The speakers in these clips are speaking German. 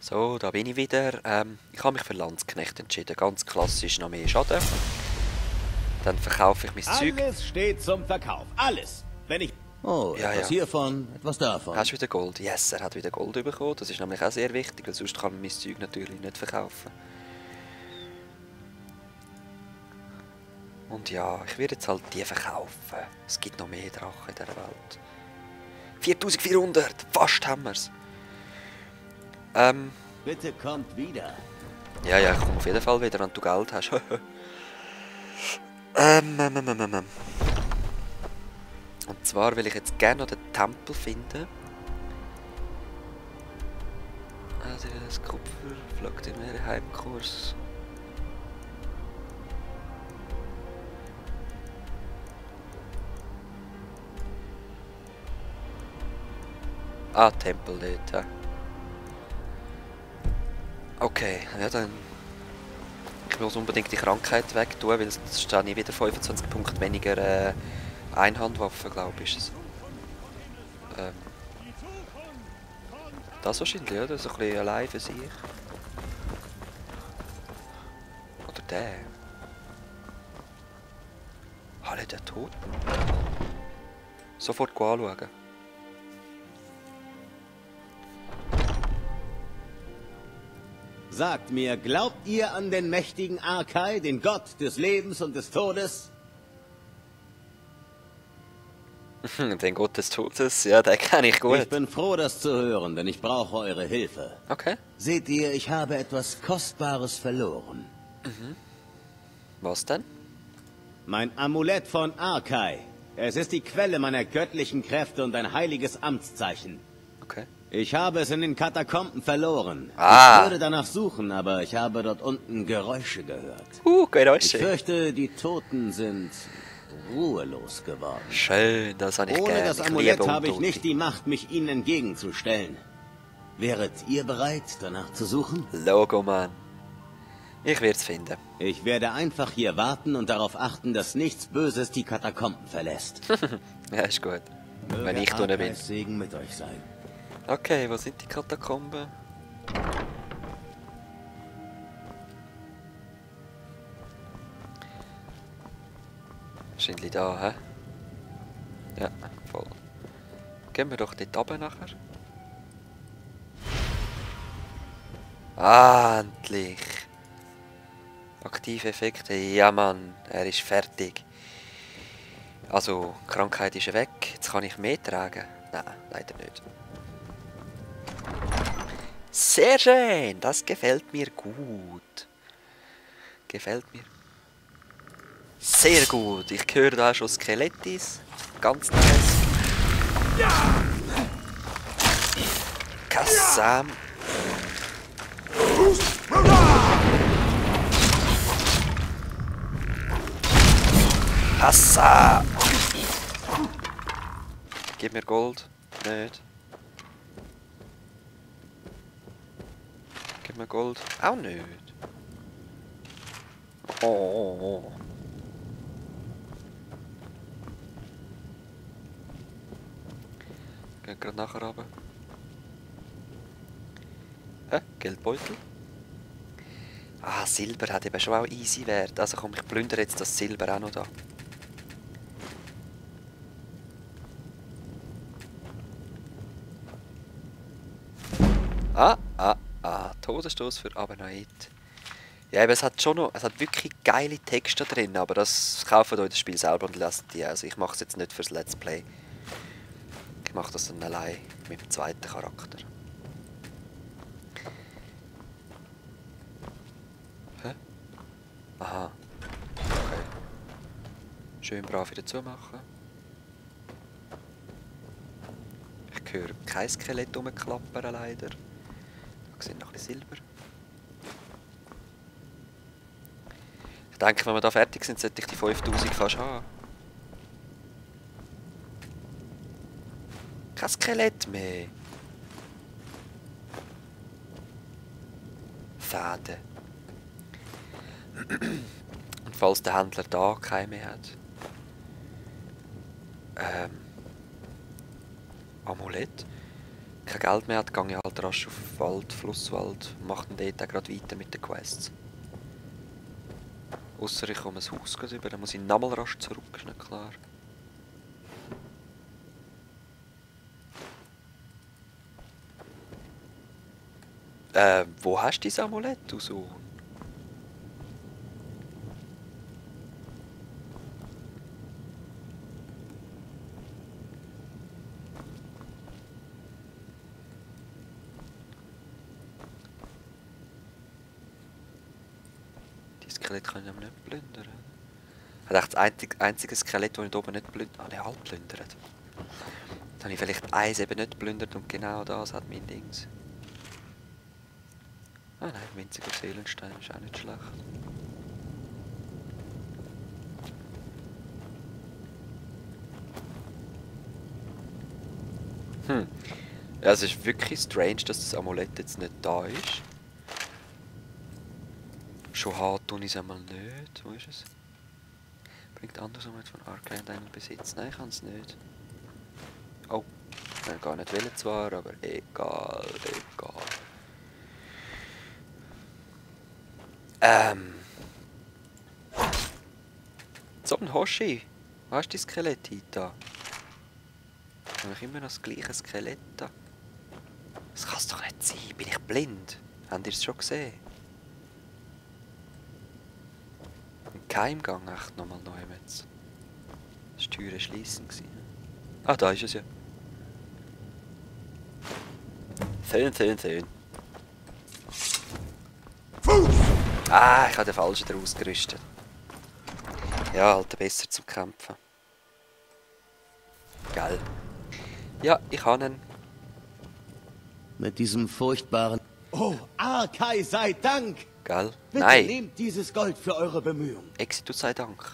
So, da bin ich wieder. Ich habe mich für Landsknecht entschieden. Ganz klassisch, noch mehr Schaden. Dann verkaufe ich mein Zeug. Alles steht zum Verkauf. Alles. Wenn ich... Oh, Ja, etwas ja. hiervon, etwas davon. Hast du wieder Gold? Yes, er hat wieder Gold bekommen. Das ist nämlich auch sehr wichtig, weil sonst kann man mein Zeug natürlich nicht verkaufen. Und ja, ich werde jetzt halt die verkaufen. Es gibt noch mehr Drachen in dieser Welt. 4400! Fast haben wir es. Bitte kommt wieder. Ja, ich komme auf jeden Fall wieder, wenn du Geld hast. Und zwar will ich jetzt gerne noch den Tempel finden. Also das Kupfer flagt in meinen Heimkurs. Ah, Tempel dort, ja. Okay, ja dann... Ich muss unbedingt die Krankheit wegtun, weil sonst stehe ich wieder 25 Punkte weniger Einhandwaffen, glaube ich. Ist es. Das wahrscheinlich, oder? So ein bisschen allein für sich. Oder der. Alle der Toten. Sofort anschauen. Sagt mir, glaubt ihr an den mächtigen Arkai, den Gott des Lebens und des Todes? Den Gott des Todes, ja, den kenne ich gut. Ich bin froh, das zu hören, denn ich brauche eure Hilfe. Okay. Seht ihr, ich habe etwas Kostbares verloren. Was denn? Mein Amulett von Arkai. Es ist die Quelle meiner göttlichen Kräfte und ein heiliges Amtszeichen. Okay. Ich habe es in den Katakomben verloren. Ah. Ich würde danach suchen, aber ich habe dort unten Geräusche gehört. Ich Geräusche. fürchte, die Toten sind ruhelos geworden. Schön, das habe ich Ohne gerne. das Ich Amulett liebe habe ich Untote. nicht die Macht, mich ihnen entgegenzustellen. Wäret ihr bereit, danach zu suchen? Logo, Mann. Ich werde es finden. Ich werde einfach hier warten und darauf achten, dass nichts Böses die Katakomben verlässt. Ja, ist gut. Wenn Möge ich drinnen bin. Arkais Segen mit euch sein. Okay, wo sind die Katakomben? Wahrscheinlich da, hä? Ja, voll. Gehen wir doch dort runter nachher. Ah, endlich! Aktive Effekte, ja Mann, er ist fertig. Also, die Krankheit ist weg, jetzt kann ich mehr tragen. Nein, leider nicht. Sehr schön, das gefällt mir gut. Gefällt mir. Sehr gut, ich höre da schon Skelettis. Ganz nice. Kassam. Hassa! Gib mir Gold. Nicht. Gib mir Gold. Auch nicht. Oh. Geh gerade nachher runter. Geldbeutel. Ah, Silber hat eben schon auch easy Wert. Also komm, ich plündere jetzt das Silber auch noch da. Todesstoß für Abenoid. Ja, aber es hat schon noch, es hat wirklich geile Texte drin, aber das kauft euch das Spiel selber und lasst die. Also ich mache es jetzt nicht fürs Let's Play. Ich mache das dann allein mit dem zweiten Charakter. Hä? Aha. Okay. Schön brav wieder zumachen. Ich höre kein Skelett rumklappern leider. Da sind noch ein bisschen Silber. Ich denke, wenn wir da fertig sind, sollte ich die 5000 fast haben. Kein Skelett mehr. Fäden. Und falls der Händler da keine mehr hat. Amulett. kein Geld mehr hat, gehe ich halt rasch auf Wald, Flusswald und mache dann dort auch gerade weiter mit den Quests. Ausser ich komme ein Haus über, dann muss ich nochmal rasch zurück, ist nicht klar. Wo hast du dein Amulett, du Sohn? Die Skelett kann ich aber nicht plündern. Ich dachte, das einzige Skelett, das ich oben nicht plündert. Ah, ne, alle plündert. Dann habe ich vielleicht eins eben nicht plündert und genau das hat mein Dings. Ah nein, winziger Seelenstein ist auch nicht schlecht. Ja, es ist wirklich strange, dass das Amulett jetzt nicht da ist. Schon hart tue ich es einmal nicht. Wo ist es? Bringt anderes Amulett von Arcane in deinen Besitz? Nein, ich kann es nicht. Oh, ich will gar nicht wählen zwar, aber egal, egal. So ein Hoshi. Wo hast du die Skelett da? Habe ich immer noch das gleiche Skelett da? Das kann es doch nicht sein. Bin ich blind? Habt ihr es schon gesehen? Im Keimgang echt nochmal neu jetzt. Das war Türen schliessen. Ah, da ist es ja. Schön. Ah, ich habe den falschen daraus gerüstet. Ja, halt besser zum Kämpfen. Geil. Ja, ich habe ihn. Mit diesem furchtbaren... Oh, Arkai sei Dank! Geil. Bitte Nein. nehmt dieses Gold für eure Bemühungen. Exitus sei Dank.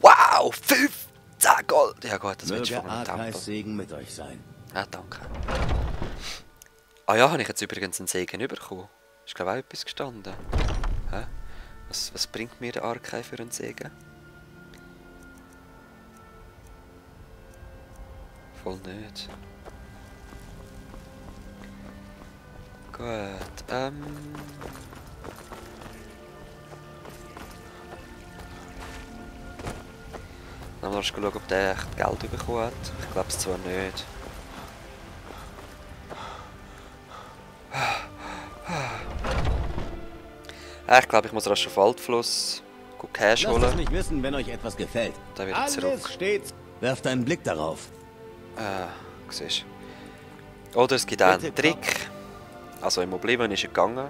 Wow, 15 Gold! Ja gut, das wird Möge schon von einem Arkais Tempel. Segen mit euch sein. Ja, danke. Ah ja, habe ich jetzt übrigens einen Segen bekommen. Ist glaube ich auch etwas gestanden. Hä? Was bringt mir der Arkai für einen Segen? Voll nicht. Gut, Dann musst du schauen, ob der echt Geld bekommen hat. Ich glaube es zwar nicht. Ich glaube, ich muss rasch auf Waldfluss Cash Lasst es holen. mich wissen, wenn euch etwas gefällt. Dann wieder Alles zurück. steht. Werft einen Blick darauf. Siehst du. Oder es gibt auch einen Bitte, Trick. Also im Oblivion ist er gegangen.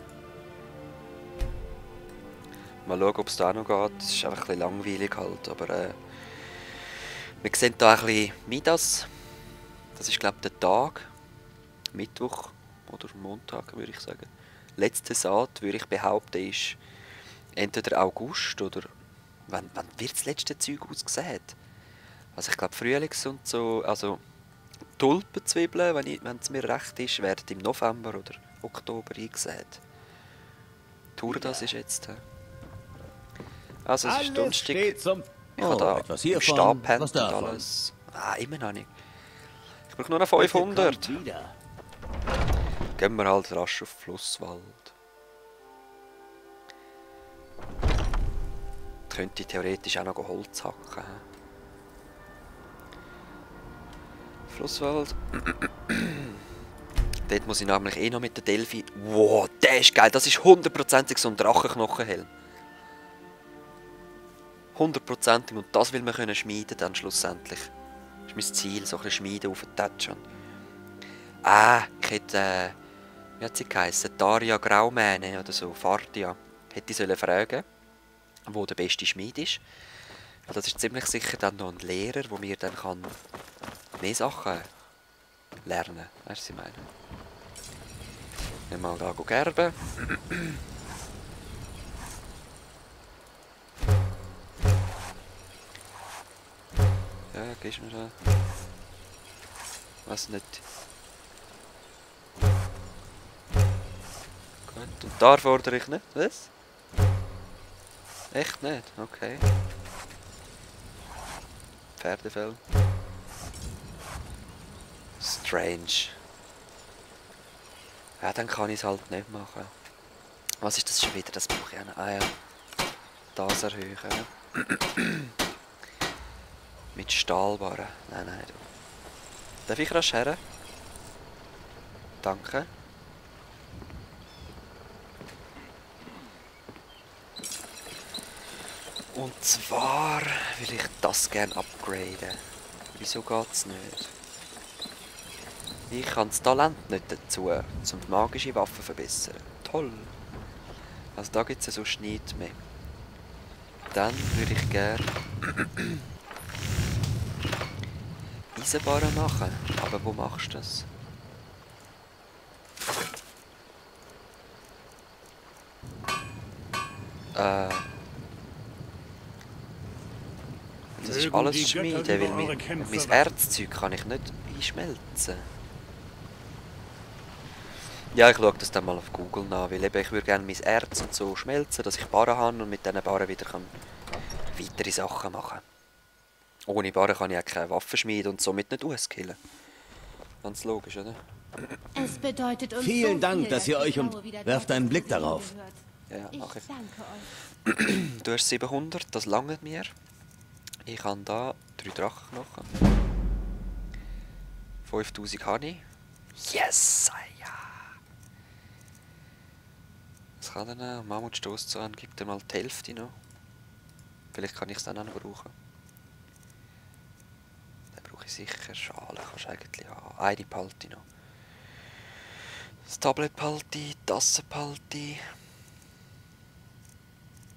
Mal schauen, ob es da noch geht. Es ist einfach ein bisschen langweilig halt, aber wir sehen hier ein bisschen Midas. Das ist glaube ich der Tag. Mittwoch oder Montag würde ich sagen. Letzte Saat würde ich behaupten ist entweder August oder wann wird das letzte Zeug ausgesät? Also ich glaube Frühlings und so, also Tulpenzwiebeln, wenn es mir recht ist, werden im November oder Oktober eingesät. Das ist jetzt. Also es ist Alles Donnerstag. steht zum... Ich habe da etwas im hiervon, Stab pennt was und davon. alles. Ah, immer noch nicht. Ich brauche nur noch 500. Bitte kommt wieder. Gehen wir halt rasch auf Flusswald. Ich könnte theoretisch auch noch Holz hacken. Flusswald. Dort muss ich nämlich eh noch mit der Delphi. Wow, der ist geil. Das ist 100% so ein Drachenknochenhelm. 100% und das will man können schmieden dann schlussendlich. Das ist mein Ziel, so ein bisschen schmieden auf den Touch. Ah, ich hätte, wie hat sie geheißen? Daria Graumähne oder so, Fardia. Hätte ich sollen fragen, wo der beste Schmied ist. Weil das ist ziemlich sicher dann noch ein Lehrer, der mir dann kann mehr Sachen lernen. Weißt du, was ich meine? Mal da gerben. Ja, gehst du mir da? Was nicht? Gut, und da fordere ich nicht, was? Echt nicht? Okay. Pferdefell. strange. Ja, dann kann ich es halt nicht machen. Was ist das schon wieder? Das brauche ich auch noch. Ah ja. Das erhöhen. Mit Stahlbarren. Nein, nein. Du. Darf ich rasch her? Danke. Und zwar will ich das gerne upgraden. Wieso geht's nicht? Ich habe das Talent nicht dazu, um die magische Waffe zu verbessern. Toll. Also da gibt es ja sonst nichts mehr. Dann würde ich gerne Eisenbarren machen. Aber wo machst du das? Das ist alles Schmieden, weil mein Erzzeug kann ich nicht einschmelzen. Ja, ich schaue das dann mal auf Google nach, weil eben ich würde gerne mein Erz und so schmelzen, dass ich Barren habe und mit diesen Barren wieder weitere Sachen machen kann. Ohne Barren kann ich auch keine Waffen schmieden und somit nicht auskillen. Ganz logisch, oder? Es bedeutet uns Vielen so Dank, viel, dass ihr euch Werft einen Blick darauf. Ja, Ich mache ich. danke euch. Du hast 700, das langt mir. Ich habe da 3 Drachenknochen. 5000 habe ich. Yes! Ja! Was kann denn Mammutstoß zu an? Gib dir mal die Hälfte noch. Vielleicht kann ich es dann auch noch brauchen. Dann brauche ich sicher Schale. Kannst du eigentlich haben. Eine behalte ich noch. Das Tablet behalte ich, die Tasse behalte ich.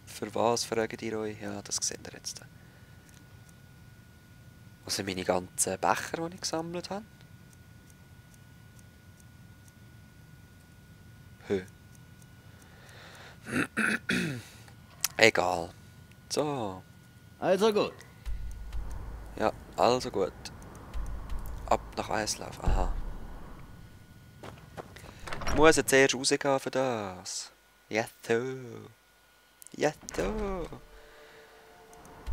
Für was, fragt ihr euch? Ja, das seht ihr jetzt. Wo sind meine ganzen Becher, die ich gesammelt habe? Hö. Egal. So. Also gut. Ja, also gut. Ab nach Eislauf. Aha. Ich muss jetzt erst rausgehen für das. Ja, so. Ja, so.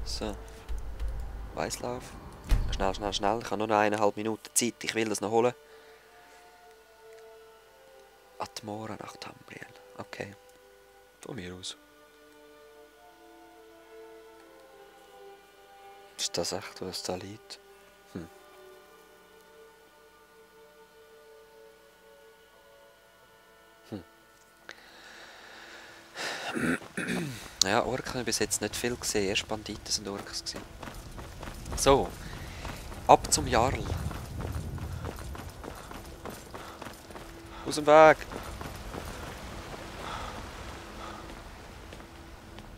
So. Eislauf. Schnell, schnell, schnell. Ich habe nur noch 1,5 Minuten Zeit. Ich will das noch holen. Atmora nach Tambriel. Okay. Von mir aus. Ist das echt, was da liegt? Ja, Orks habe ich bis jetzt nicht viel gesehen. Erst Banditen sind Orks gewesen. So. Ab zum Jarl. Aus dem Weg.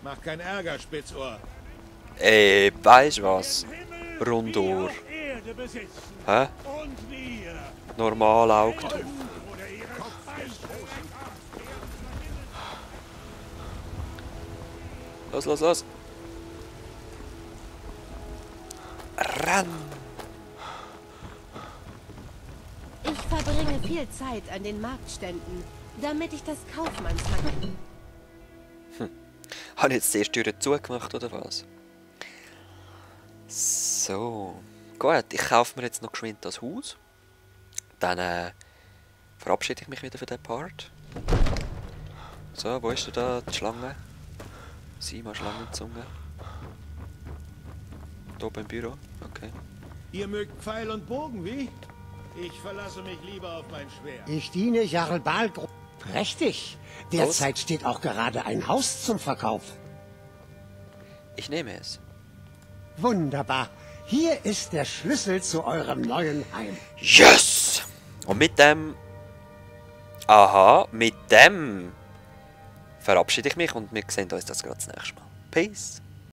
Mach keinen Ärger, Spitzohr. Ey, weißt du was? Rundohr. Hä? Normal Augentuch. Los, los, los. Ran. Ich verbringe viel Zeit an den Marktständen, damit ich das Kaufmannshandel... Habe ich jetzt die erste Tür zugemacht, oder was? So. Gut, ich kaufe mir jetzt noch geschwind das Haus. Dann verabschiede ich mich wieder für den Part. So, wo ist denn da die Schlange? Sima Schlangenzunge. Da oben im Büro. Okay. Ihr mögt Pfeil und Bogen, wie? Ich verlasse mich lieber auf mein Schwert. Ich diene Jarl Balgro. Prächtig. Derzeit steht auch gerade ein Haus zum Verkauf. Ich nehme es. Wunderbar. Hier ist der Schlüssel zu eurem neuen Heim. Yes! Und mit dem... Aha, mit dem... verabschiede ich mich und wir sehen uns das gerade das nächste Mal. Peace!